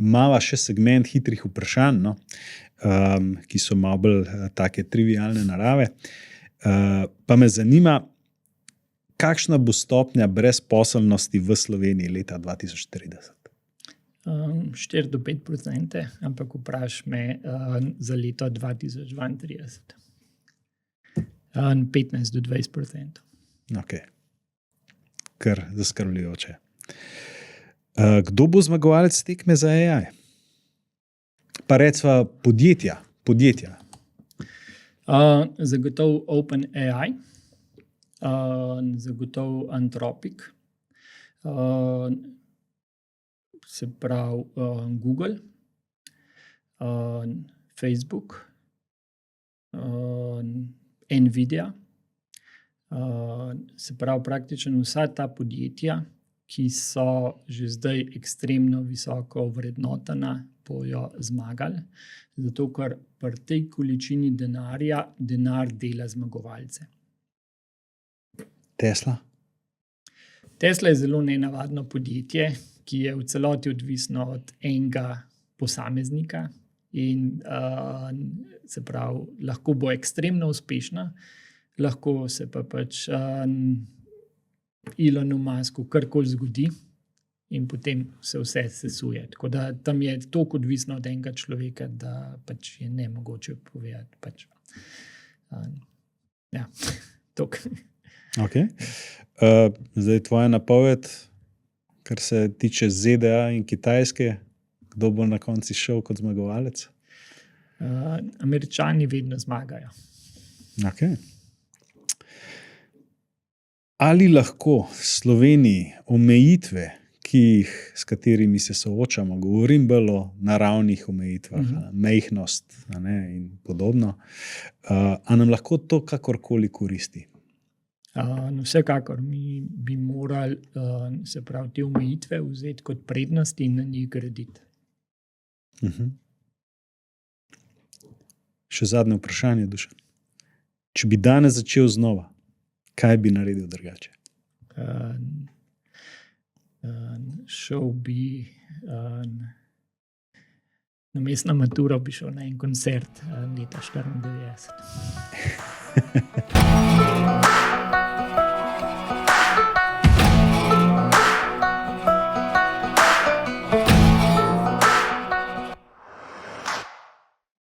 mava še segment hitrih vprašanj, no? Ki so malo bolj take trivialne narave. Pa me zanima, kakšna bo stopnja brezposelnosti v Sloveniji leta 2030? 4 do 5%, ampak vpraš me za leto 2032. 15 do 20%. Ok. Kar zaskrbljujoče. Kdo bo zmagovalec tekme za AI? Pa recva podjetja. Zagotovo OpenAI, zagotovo Anthropic, se pravi Google, Facebook, Nvidia, se pravi praktično vsa ta podjetja, ki so že zdaj ekstremno visoko vrednotena, bojo zmagali, zato ker pri tej količini denarja denar dela zmagovalce. Tesla? Tesla je zelo nenavadno podjetje, ki je v celoti odvisno od enega posameznika in se pravi, lahko bo ekstremno uspešna, lahko se pa pač Elonu Musku karkoli zgodi in potem se vse sesuje. Tako da tam je toliko odvisno od enega človeka, da pač je nemogoče povedati. Pač. Ja, toliko. Okay. Zdaj tvoja napoved, kar se tiče ZDA in Kitajske, kdo bo na koncu šel kot zmagovalec? Američani vedno zmagajo. Okay. Ali lahko Sloveniji omejitve, s katerimi se soočamo, govorim bolj o naravnih omejitvah, majhnost in podobno, a nam lahko to kakorkoli koristi? Vsekakor mi bi morali se pravi te omejitve vzeti kot prednost in na njih graditi. Še zadnje vprašanje, Dušan. Če bi danes začel znova, kaj bi naredil drugače? Šel bi namesto na maturo bi šel na en koncert leta 1994.